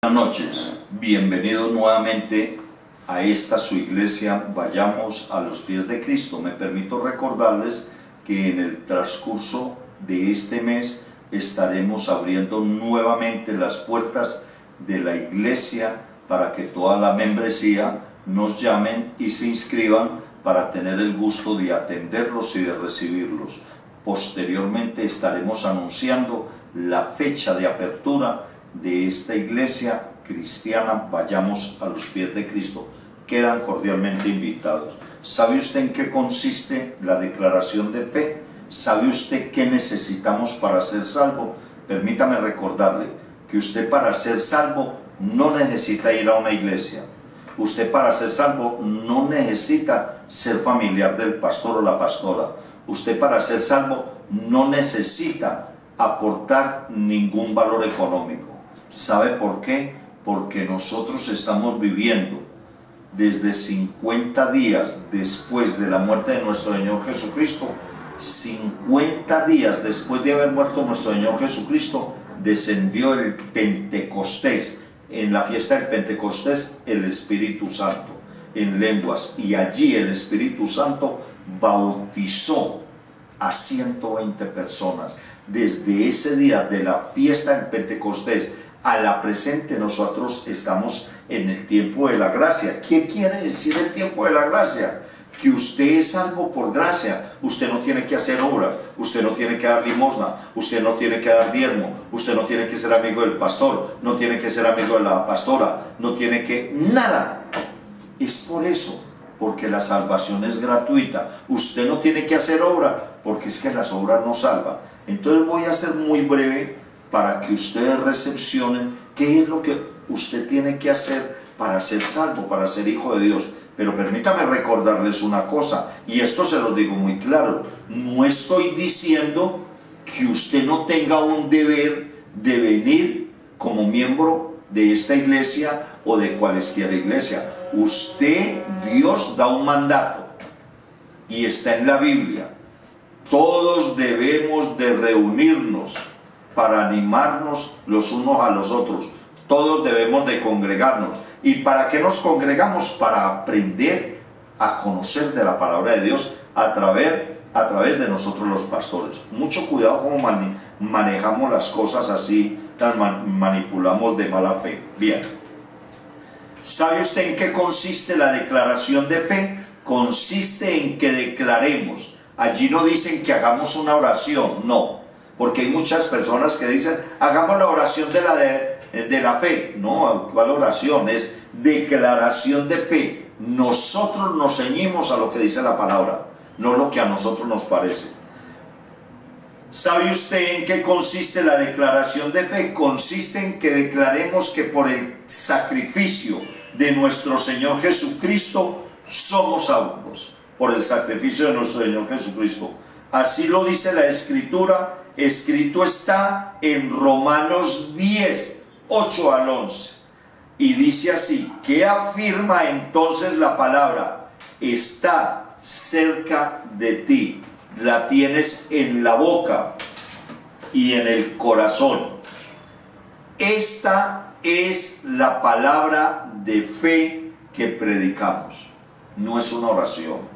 Buenas noches, bienvenidos nuevamente a esta su iglesia, Vayamos a los pies de Cristo. Me permito recordarles que en el transcurso de este mes estaremos abriendo nuevamente las puertas de la iglesia para que toda la membresía nos llamen y se inscriban para tener el gusto de atenderlos y de recibirlos. Posteriormente estaremos anunciando la fecha de apertura de esta iglesia cristiana, Vayamos a los pies de Cristo. Quedan cordialmente invitados. ¿Sabe usted en qué consiste la declaración de fe? ¿Sabe usted qué necesitamos para ser salvo? Permítame recordarle que usted, para ser salvo, no necesita ir a una iglesia. Usted, para ser salvo, no necesita ser familiar del pastor o la pastora. Usted, para ser salvo, no necesita aportar ningún valor económico. ¿Sabe por qué? Porque nosotros estamos viviendo desde 50 días después de la muerte de nuestro Señor Jesucristo. 50 días después de haber muerto nuestro Señor Jesucristo, descendió el Pentecostés. En la fiesta del Pentecostés, el Espíritu Santo en lenguas, y allí el Espíritu Santo bautizó a 120 personas. Desde ese día de la fiesta del Pentecostés a la presente, nosotros estamos en el tiempo de la gracia. ¿Qué quiere decir el tiempo de la gracia? Que usted es salvo por gracia. Usted no tiene que hacer obras, usted no tiene que dar limosna, usted no tiene que dar diezmo, usted no tiene que ser amigo del pastor, no tiene que ser amigo de la pastora, no tiene que nada. Es por eso, porque la salvación es gratuita. Usted no tiene que hacer obra, porque es que las obras no salvan. Entonces voy a ser muy breve para que ustedes recepcionen qué es lo que usted tiene que hacer para ser salvo, para ser hijo de Dios. Pero permítame recordarles una cosa, y esto se lo digo muy claro: no estoy diciendo que usted no tenga un deber de venir como miembro de esta iglesia o de cualesquiera iglesia. Usted, Dios da un mandato, y está en la Biblia. Todos debemos de reunirnos para animarnos los unos a los otros. Todos debemos de congregarnos. ¿Y para qué nos congregamos? Para aprender a conocer de la palabra de Dios a través de nosotros los pastores. Mucho cuidado cómo manejamos las cosas así, manipulamos de mala fe. Bien. ¿Sabe usted en qué consiste la declaración de fe? Consiste en que declaremos. Allí no dicen que hagamos una oración, no. Porque hay muchas personas que dicen, hagamos la oración de la fe. No, ¿cuál oración? Es declaración de fe. Nosotros nos ceñimos a lo que dice la palabra, no lo que a nosotros nos parece. ¿Sabe usted en qué consiste la declaración de fe? Consiste en que declaremos que por el sacrificio de nuestro Señor Jesucristo somos salvos. Por el sacrificio de nuestro Señor Jesucristo. Así lo dice la Escritura. Escrito está en Romanos 10, 8 al 11. Y dice así: ¿qué afirma entonces la palabra? Está cerca de ti, la tienes en la boca y en el corazón. Esta es la palabra de fe que predicamos. No es una oración.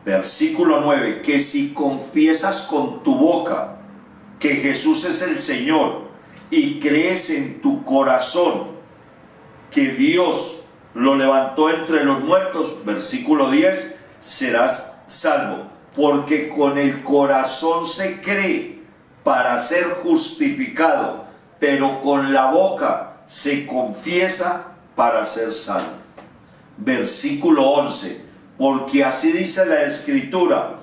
Versículo 9, que si confiesas con tu boca que Jesús es el Señor y crees en tu corazón que Dios lo levantó entre los muertos, versículo 10, serás salvo. Porque con el corazón se cree para ser justificado, pero con la boca se confiesa para ser salvo. Versículo 11, porque así dice la Escritura: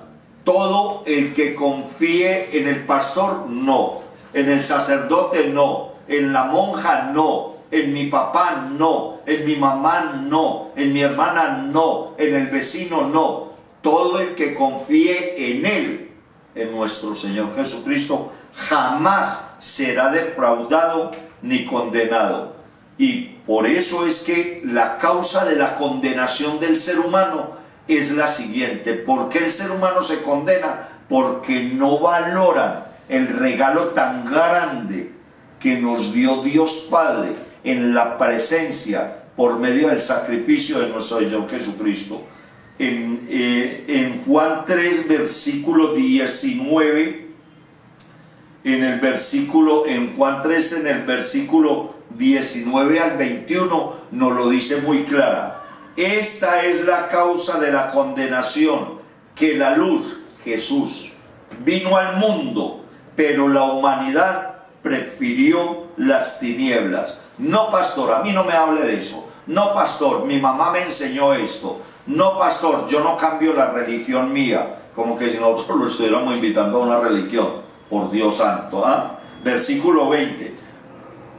todo el que confíe en el pastor, no; en el sacerdote, no; en la monja, no; en mi papá, no; en mi mamá, no; en mi hermana, no; en el vecino, no. Todo el que confíe en él, en nuestro Señor Jesucristo, jamás será defraudado ni condenado. Y por eso es que la causa de la condenación del ser humano es la siguiente. ¿Por qué el ser humano se condena? Porque no valoran el regalo tan grande que nos dio Dios Padre en la presencia por medio del sacrificio de nuestro Señor Jesucristo. En Juan 3, versículo 19, en Juan 3, en el versículo 19 al 21, nos lo dice muy clara. Esta es la causa de la condenación, que la luz, Jesús, vino al mundo, pero la humanidad prefirió las tinieblas. No, pastor, a mí no me hable de eso. No, pastor, mi mamá me enseñó esto. No, pastor, yo no cambio la religión mía. Como que si nosotros lo estuviéramos invitando a una religión. Por Dios santo. Versículo 20.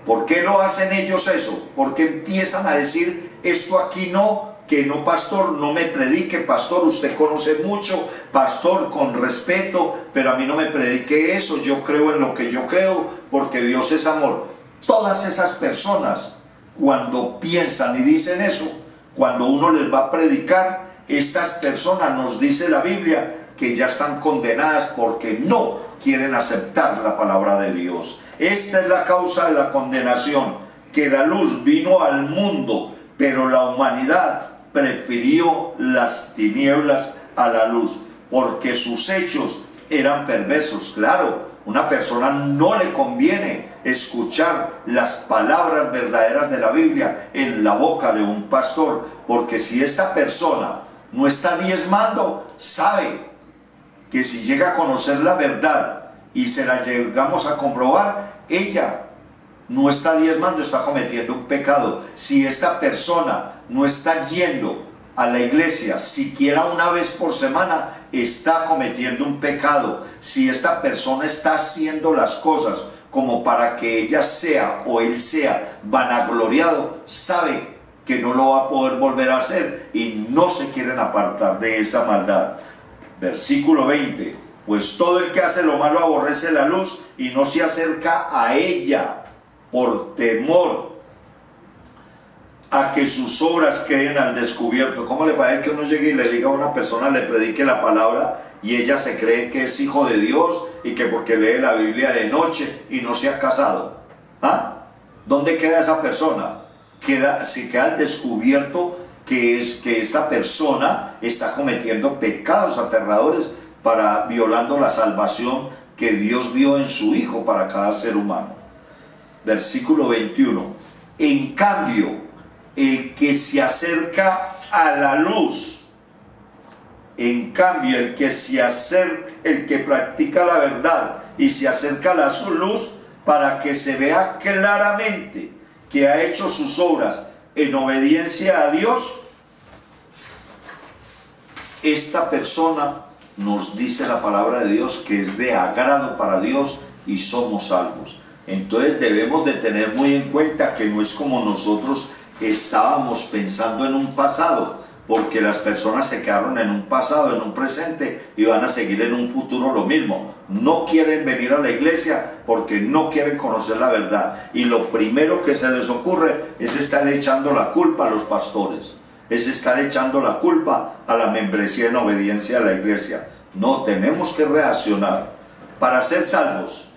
¿Por qué lo hacen ellos eso? ¿Por qué empiezan a decir esto aquí no? Que no, pastor, no me predique, pastor, usted conoce mucho, pastor, con respeto, pero a mí no me predique eso, yo creo en lo que yo creo, porque Dios es amor. Todas esas personas, cuando piensan y dicen eso, cuando uno les va a predicar, estas personas, nos dice la Biblia, que ya están condenadas porque no quieren aceptar la palabra de Dios. Esta es la causa de la condenación, que la luz vino al mundo, pero la humanidad prefirió las tinieblas a la luz, porque sus hechos eran perversos. Claro, una persona no le conviene escuchar las palabras verdaderas de la Biblia en la boca de un pastor, porque si esta persona no está diezmando, sabe que si llega a conocer la verdad y se la llegamos a comprobar, ella no está diezmando, está cometiendo un pecado. Si esta persona no está yendo a la iglesia siquiera una vez por semana, está cometiendo un pecado. Si esta persona está haciendo las cosas como para que ella sea o él sea vanagloriado, sabe que no lo va a poder volver a hacer y no se quieren apartar de esa maldad. Versículo 20. Pues todo el que hace lo malo aborrece la luz y no se acerca a ella, por temor a que sus obras queden al descubierto. ¿Cómo le parece que uno llegue y le diga a una persona, le predique la palabra y ella se cree que es hijo de Dios y que porque lee la Biblia de noche y no se ha casado? ¿Dónde queda esa persona? Se queda al descubierto que esta persona está cometiendo pecados aterradores violando la salvación que Dios dio en su Hijo para cada ser humano. Versículo 21. En cambio, el que se acerca a la luz, el que practica la verdad y se acerca a la luz para que se vea claramente que ha hecho sus obras en obediencia a Dios, esta persona, nos dice la palabra de Dios, que es de agrado para Dios y somos salvos. Entonces debemos de tener muy en cuenta que no es como nosotros estábamos pensando en un pasado, porque las personas se quedaron en un pasado, en un presente y van a seguir en un futuro lo mismo. No quieren venir a la iglesia porque no quieren conocer la verdad, y lo primero que se les ocurre es estar echando la culpa a los pastores, es estar echando la culpa a la membresía en obediencia a la iglesia. No, tenemos que reaccionar. Para ser salvos,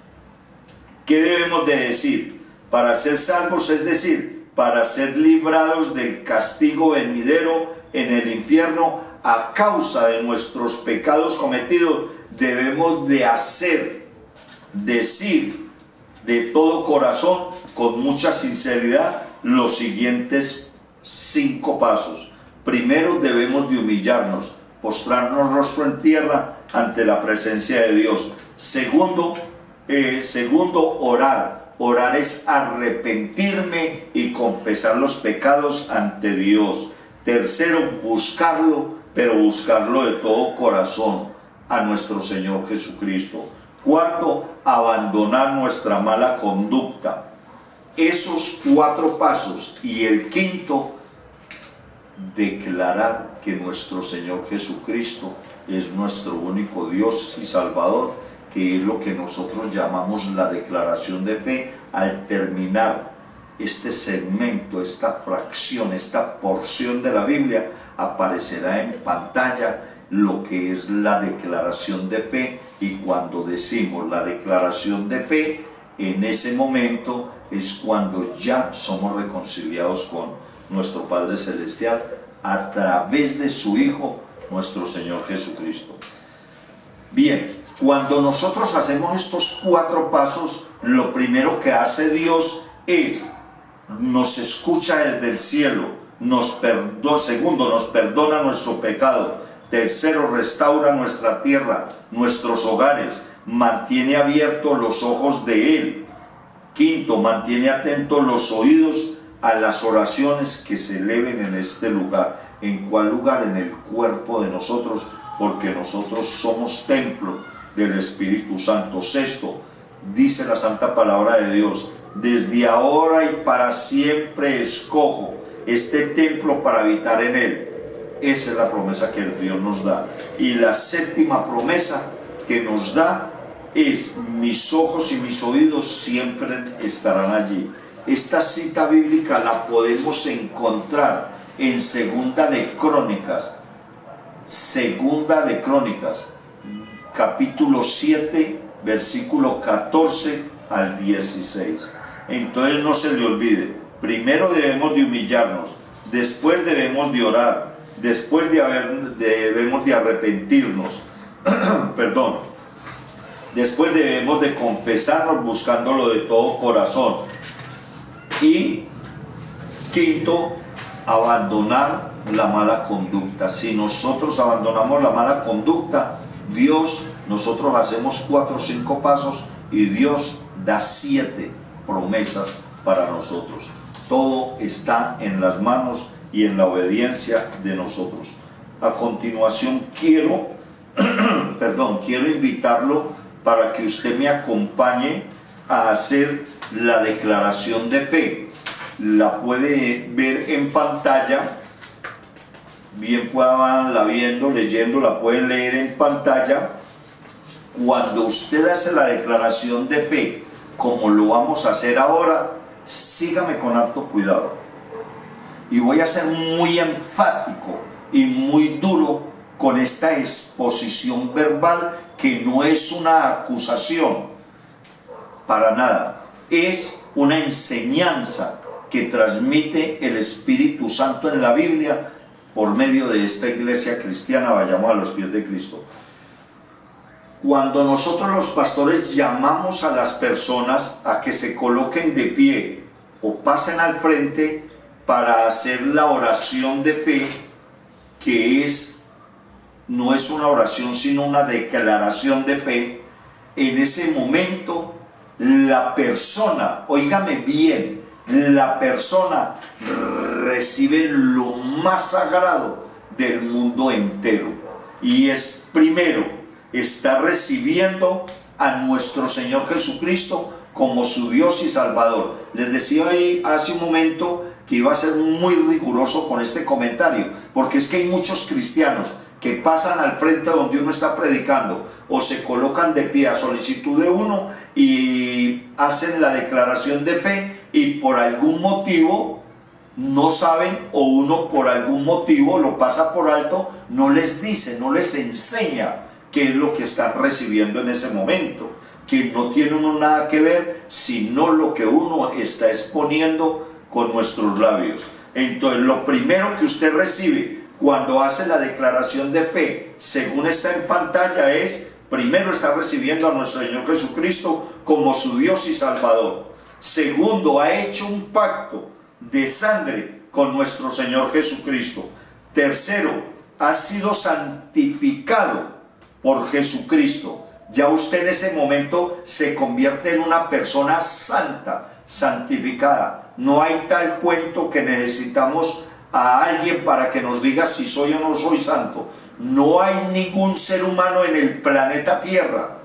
¿qué debemos de decir? Para ser salvos, es decir, para ser librados del castigo venidero en el infierno a causa de nuestros pecados cometidos, debemos de decir de todo corazón, con mucha sinceridad, los siguientes 5 pasos. Primero, debemos de humillarnos, postrarnos rostro en tierra ante la presencia de Dios. Segundo, orar. Orar es arrepentirme y confesar los pecados ante Dios. Tercero, buscarlo, pero buscarlo de todo corazón, a nuestro Señor Jesucristo. Cuarto, abandonar nuestra mala conducta. Esos 4 pasos. Y el quinto, declarar que nuestro Señor Jesucristo es nuestro único Dios y Salvador, que es lo que nosotros llamamos la declaración de fe. Al terminar este segmento, esta fracción, esta porción de la Biblia, aparecerá en pantalla lo que es la declaración de fe. Y cuando decimos la declaración de fe, en ese momento es cuando ya somos reconciliados con nuestro Padre Celestial a través de su Hijo, nuestro Señor Jesucristo. Bien, cuando nosotros hacemos estos 4 pasos, lo primero que hace Dios es, nos escucha desde el cielo, segundo, nos perdona nuestro pecado, tercero, restaura nuestra tierra, nuestros hogares, mantiene abiertos los ojos de Él, quinto, mantiene atentos los oídos a las oraciones que se eleven en este lugar. ¿En cuál lugar? En el cuerpo de nosotros, porque nosotros somos templo del Espíritu Santo. Sexto, dice la Santa Palabra de Dios, desde ahora y para siempre escojo este templo para habitar en él. Esa es la promesa que Dios nos da. Y la séptima promesa que nos da es, mis ojos y mis oídos siempre estarán allí. Esta cita bíblica la podemos encontrar en Segunda de Crónicas, capítulo 7, versículo 14 al 16. Entonces no se le olvide, primero debemos de humillarnos, después debemos de orar, después debemos de arrepentirnos, perdón, después debemos de confesarnos buscándolo de todo corazón, y quinto, abandonar la mala conducta. Si nosotros abandonamos la mala conducta, nosotros hacemos 4 o 5 pasos y Dios da 7 promesas para nosotros. Todo está en las manos y en la obediencia de nosotros. A continuación quiero invitarlo para que usted me acompañe a hacer la declaración de fe. La puede ver en pantalla, bien puedan la viendo, leyendo, la pueden leer en pantalla. Cuando usted hace la declaración de fe, como lo vamos a hacer ahora, sígame con harto cuidado. Y voy a ser muy enfático y muy duro con esta exposición verbal, que no es una acusación, para nada. Es una enseñanza que transmite el Espíritu Santo en la Biblia por medio de esta iglesia cristiana, Vayamos a los Pies de Cristo. Cuando nosotros los pastores llamamos a las personas a que se coloquen de pie o pasen al frente para hacer la oración de fe, que no es una oración sino una declaración de fe, en ese momento la persona, óigame bien, la persona recibe lo más sagrado del mundo entero, y es primero, está recibiendo a nuestro Señor Jesucristo como su Dios y Salvador. Les decía hoy hace un momento que iba a ser muy riguroso con este comentario, porque es que hay muchos cristianos que pasan al frente donde uno está predicando o se colocan de pie a solicitud de uno y hacen la declaración de fe, y por algún motivo no saben, o uno por algún motivo lo pasa por alto, no les dice, no les enseña qué es lo que están recibiendo en ese momento, que no tiene uno nada que ver, sino lo que uno está exponiendo con nuestros labios. Entonces, lo primero que usted recibe cuando hace la declaración de fe, según está en pantalla, es, primero, está recibiendo a nuestro Señor Jesucristo como su Dios y Salvador. Segundo, ha hecho un pacto de sangre con nuestro Señor Jesucristo. Tercero, ha sido santificado por Jesucristo. Ya usted en ese momento se convierte en una persona santa, santificada. No hay tal cuento que necesitamos a alguien para que nos diga si soy o no soy santo. No hay ningún ser humano en el planeta Tierra,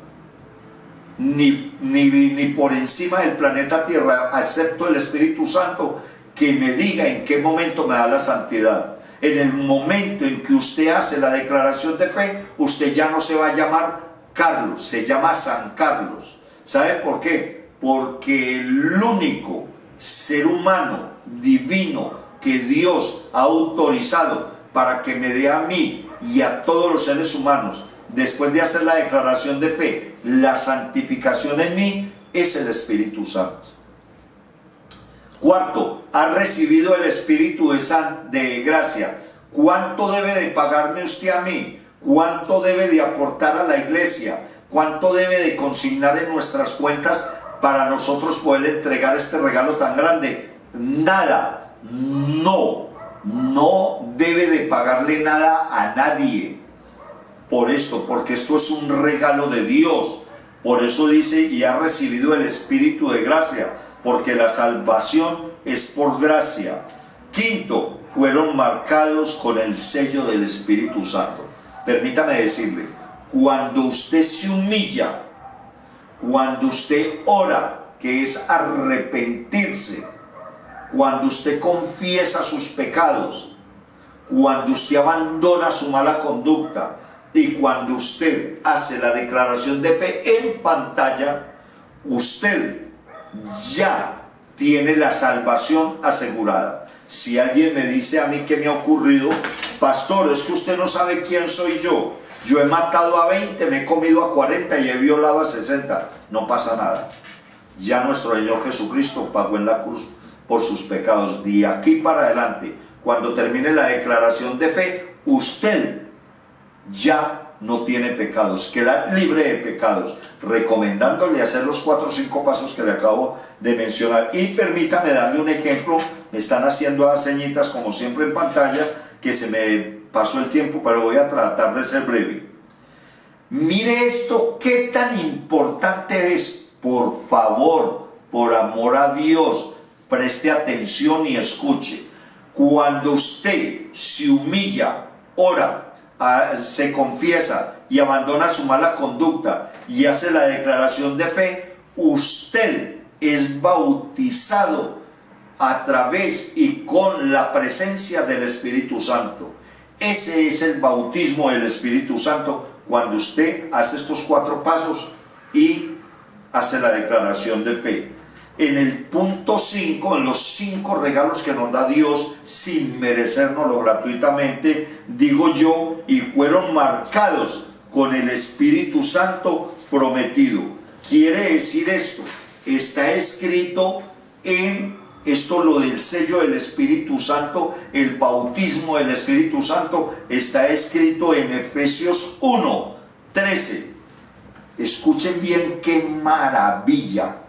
ni por encima del planeta Tierra, excepto el Espíritu Santo, que me diga en qué momento me da la santidad. En el momento en que usted hace la declaración de fe, usted ya no se va a llamar Carlos, se llama San Carlos. ¿Sabe por qué? Porque el único ser humano divino que Dios ha autorizado para que me dé a mí y a todos los seres humanos, después de hacer la declaración de fe, la santificación en mí, es el Espíritu Santo. Cuarto, ha recibido el Espíritu de gracia. ¿Cuánto debe de pagarme usted a mí? ¿Cuánto debe de aportar a la iglesia? ¿Cuánto debe de consignar en nuestras cuentas para nosotros poder entregar este regalo tan grande? Nada. No debe de pagarle nada a nadie por esto, porque esto es un regalo de Dios. Por eso dice, y ha recibido el Espíritu de gracia, porque la salvación es por gracia. Quinto, fueron marcados con el sello del Espíritu Santo. Permítame decirle, cuando usted se humilla, cuando usted ora, que es arrepentirse, cuando usted confiesa sus pecados, cuando usted abandona su mala conducta y cuando usted hace la declaración de fe en pantalla, usted ya tiene la salvación asegurada. Si alguien me dice a mí que me ha ocurrido, pastor, es que usted no sabe quién soy yo. Yo he matado a 20, me he comido a 40 y he violado a 60. No pasa nada. Ya nuestro Señor Jesucristo pagó en la cruz por sus pecados. De aquí para adelante, cuando termine la declaración de fe, usted ya no tiene pecados, queda libre de pecados, recomendándole hacer los 4 o 5 pasos que le acabo de mencionar. Y permítame darle un ejemplo. Me están haciendo las señitas como siempre en pantalla, que se me pasó el tiempo, pero voy a tratar de ser breve. Mire esto, qué tan importante es. Por favor, por amor a Dios, preste atención y escuche. Cuando usted se humilla, ora, se confiesa y abandona su mala conducta y hace la declaración de fe, usted es bautizado a través y con la presencia del Espíritu Santo. Ese es el bautismo del Espíritu Santo, cuando usted hace estos 4 pasos y hace la declaración de fe. En el punto 5, en los 5 regalos que nos da Dios sin merecérnoslo gratuitamente, digo yo, y fueron marcados con el Espíritu Santo prometido. Quiere decir esto, está escrito en esto, lo del sello del Espíritu Santo, el bautismo del Espíritu Santo, está escrito en Efesios 1:13. Escuchen bien qué maravilla.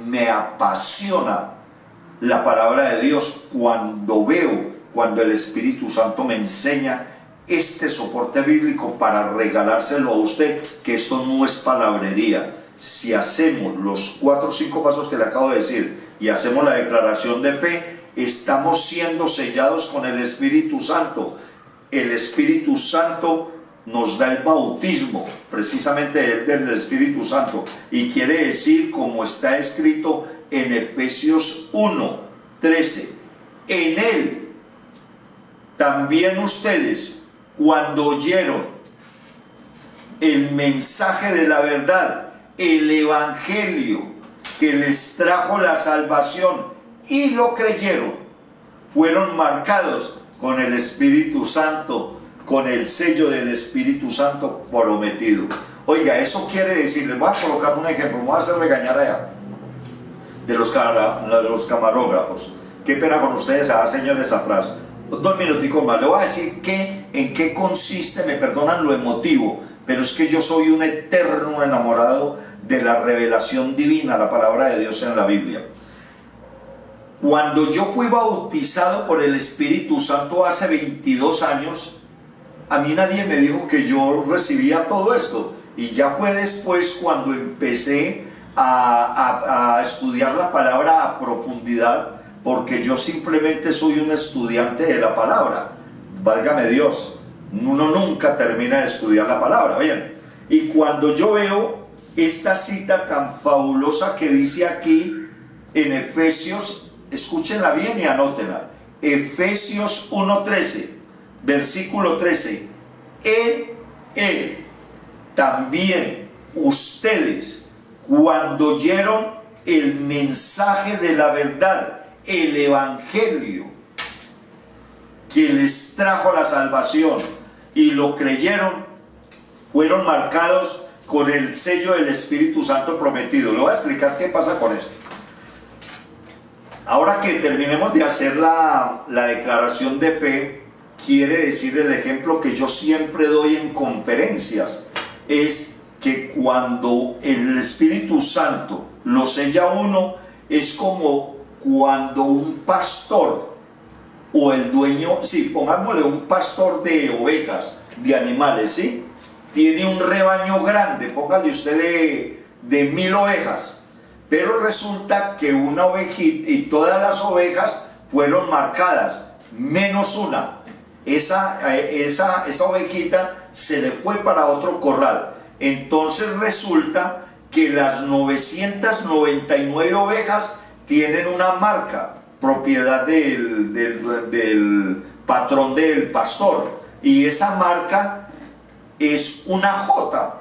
Me apasiona la palabra de Dios cuando el Espíritu Santo me enseña este soporte bíblico para regalárselo a usted, que esto no es palabrería. Si hacemos los 4 o 5 pasos que le acabo de decir y hacemos la declaración de fe, estamos siendo sellados con el Espíritu Santo. El Espíritu Santo nos da el bautismo precisamente del Espíritu Santo, y quiere decir, como está escrito en Efesios 1:13, en él también ustedes, cuando oyeron el mensaje de la verdad, el evangelio que les trajo la salvación, y lo creyeron, fueron marcados con el Espíritu Santo, con el sello del Espíritu Santo prometido. Oiga, eso quiere decir, les voy a colocar un ejemplo, me voy a hacer regañar allá de los camarógrafos. Qué pena con ustedes, señores atrás. 2 minuticos más, le voy a decir en qué consiste, me perdonan lo emotivo, pero es que yo soy un eterno enamorado de la revelación divina, la palabra de Dios en la Biblia. Cuando yo fui bautizado por el Espíritu Santo hace 22 años, a mí nadie me dijo que yo recibía todo esto, y ya fue después cuando empecé a estudiar la palabra a profundidad, porque yo simplemente soy un estudiante de la palabra. Válgame Dios, uno nunca termina de estudiar la palabra. Bien, y cuando yo veo esta cita tan fabulosa que dice aquí en Efesios, escúchenla bien y anótenla, Efesios 1:13, versículo 13, en él también ustedes, cuando oyeron el mensaje de la verdad, el evangelio que les trajo la salvación, y lo creyeron, fueron marcados con el sello del Espíritu Santo prometido. Le voy a explicar qué pasa con esto. Ahora que terminemos de hacer la declaración de fe, quiere decir el ejemplo que yo siempre doy en conferencias, es que cuando el Espíritu Santo lo sella uno, es como cuando un pastor o el dueño, sí, pongámosle un pastor de ovejas, de animales, ¿sí? Tiene un rebaño grande, póngale usted de 1000 ovejas, pero resulta que una ovejita y todas las ovejas fueron marcadas, menos una. Esa ovejita se le fue para otro corral. Entonces resulta que las 999 ovejas tienen una marca, propiedad del patrón del pastor, y esa marca es una J,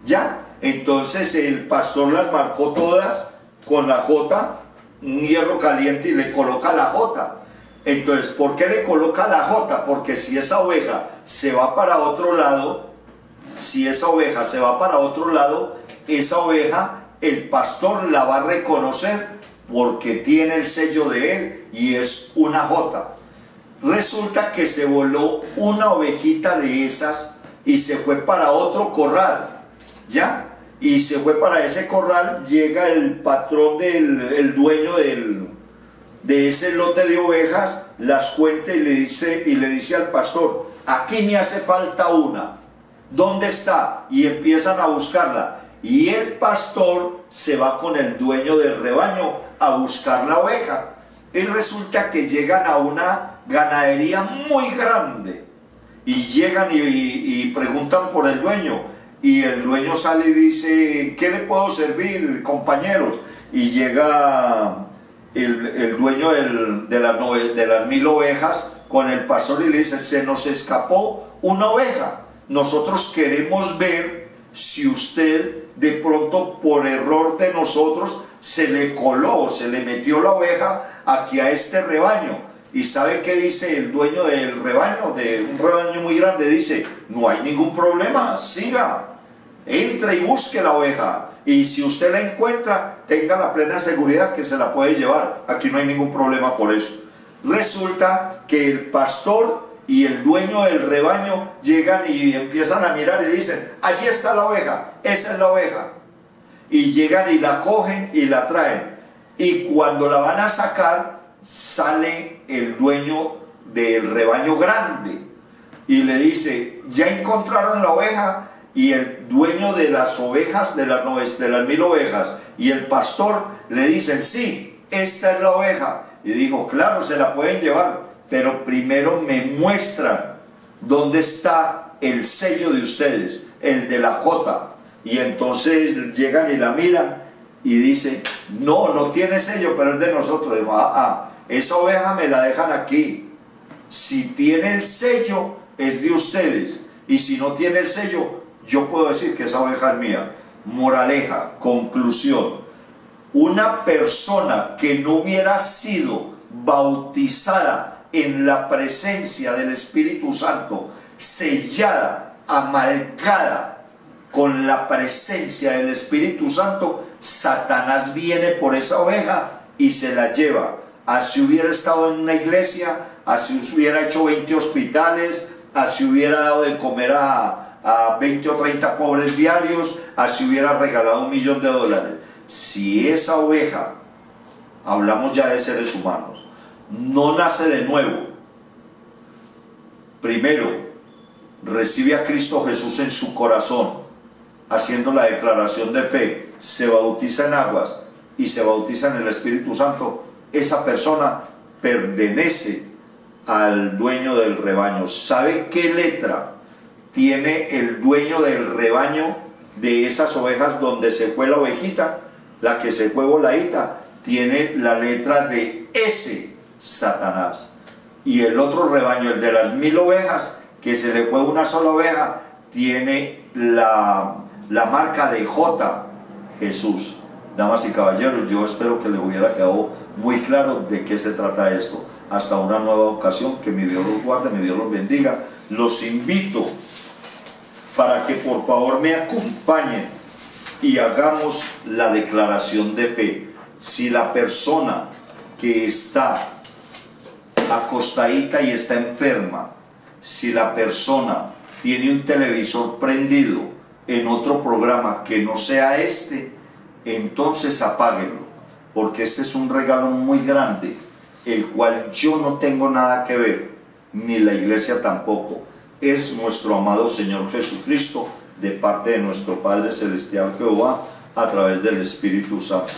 ¿ya? Entonces el pastor las marcó todas con la J, un hierro caliente, y le coloca la J. Entonces, ¿por qué le coloca la J? Porque si esa oveja se va para otro lado, esa oveja, el pastor la va a reconocer porque tiene el sello de él y es una J. Resulta que se voló una ovejita de esas y se fue para otro corral, ¿ya? Y se fue para ese corral, llega el patrón el dueño de ese lote de ovejas, las cuenta y le dice al pastor: aquí me hace falta una, ¿dónde está? Y empiezan a buscarla, y el pastor se va con el dueño del rebaño a buscar la oveja, y resulta que llegan a una ganadería muy grande, y llegan y preguntan por el dueño, y el dueño sale y dice: ¿qué le puedo servir, compañeros? Y llega el dueño de las 1000 ovejas con el pastor y le dice: se nos escapó una oveja, nosotros queremos ver si usted de pronto por error de nosotros se le coló, se le metió la oveja aquí a este rebaño. ¿Y sabe qué dice el dueño del rebaño, de un rebaño muy grande? Dice: no hay ningún problema, siga, entre y busque la oveja, y si usted la encuentra, tenga la plena seguridad que se la puede llevar, aquí no hay ningún problema por eso. Resulta que el pastor y el dueño del rebaño llegan y empiezan a mirar y dicen: allí está la oveja, esa es la oveja, y llegan y la cogen y la traen, y cuando la van a sacar, sale el dueño del rebaño grande y le dice: ya encontraron la oveja. Y el dueño de las ovejas, de las 1000 ovejas, y el pastor le dicen: sí, esta es la oveja. Y dijo: claro, se la pueden llevar, pero primero me muestran dónde está el sello de ustedes, el de la J. Y entonces llegan y la miran y dicen: no tiene sello, pero es de nosotros. Dijo: esa oveja me la dejan aquí. Si tiene el sello, es de ustedes, y si no tiene el sello, yo puedo decir que esa oveja es mía. Moraleja, conclusión: una persona que no hubiera sido bautizada en la presencia del Espíritu Santo, sellada, amalcada con la presencia del Espíritu Santo, Satanás viene por esa oveja y se la lleva. Así hubiera estado en una iglesia, así hubiera hecho 20 hospitales, así hubiera dado de comer a 20 o 30 pobres diarios, así hubiera regalado $1.000.000. Si esa oveja, hablamos ya de seres humanos, no nace de nuevo, primero recibe a Cristo Jesús en su corazón, haciendo la declaración de fe, se bautiza en aguas y se bautiza en el Espíritu Santo, esa persona pertenece al dueño del rebaño. ¿Sabe qué letra tiene el dueño del rebaño de esas ovejas donde se fue la ovejita? La que se fue voladita tiene la letra de S, Satanás. Y el otro rebaño, el de las 1000 ovejas, que se le fue una sola oveja, tiene la marca de J, Jesús. Damas y caballeros, yo espero que les hubiera quedado muy claro de qué se trata esto. Hasta una nueva ocasión, que mi Dios los guarde, mi Dios los bendiga. Los invito para que por favor me acompañen y hagamos la declaración de fe. Si la persona que está acostadita y está enferma, si la persona tiene un televisor prendido en otro programa que no sea este, entonces apáguenlo, porque este es un regalo muy grande, el cual yo no tengo nada que ver, ni la iglesia tampoco. Es nuestro amado Señor Jesucristo, de parte de nuestro Padre Celestial Jehová, a través del Espíritu Santo.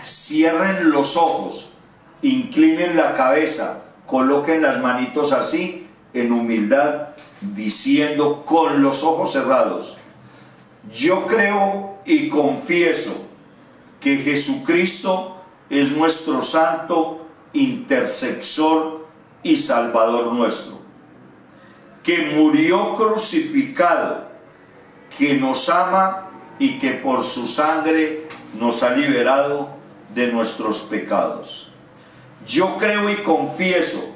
Cierren los ojos, inclinen la cabeza, coloquen las manitos así, en humildad, diciendo con los ojos cerrados: yo creo y confieso que Jesucristo es nuestro santo intercesor y salvador nuestro, que murió crucificado, que nos ama y que por su sangre nos ha liberado de nuestros pecados. Yo creo y confieso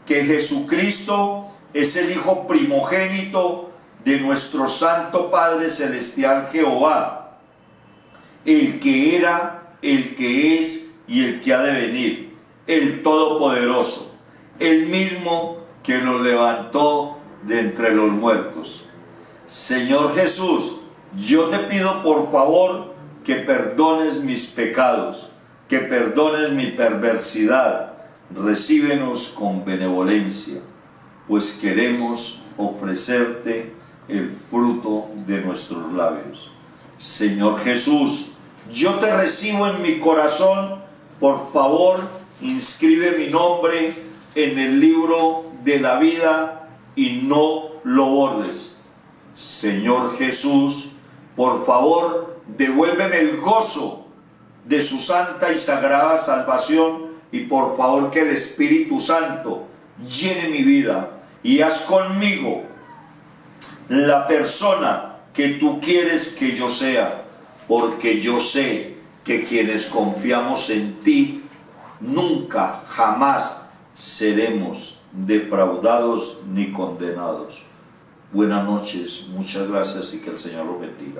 que Jesucristo es el Hijo primogénito de nuestro Santo Padre Celestial Jehová, el que era, el que es y el que ha de venir, el Todopoderoso, el mismo que lo levantó de entre los muertos. Señor Jesús, yo te pido por favor que perdones mis pecados, que perdones mi perversidad. Recíbenos con benevolencia, pues queremos ofrecerte el fruto de nuestros labios. Señor Jesús, yo te recibo en mi corazón. Por favor, inscribe mi nombre en el libro de la vida y no lo borres. Señor Jesús, por favor, devuélveme el gozo de su santa y sagrada salvación, y por favor que el Espíritu Santo llene mi vida y haz conmigo la persona que tú quieres que yo sea, porque yo sé que quienes confiamos en ti nunca, jamás seremos defraudados ni condenados. Buenas noches, muchas gracias y que el Señor los bendiga.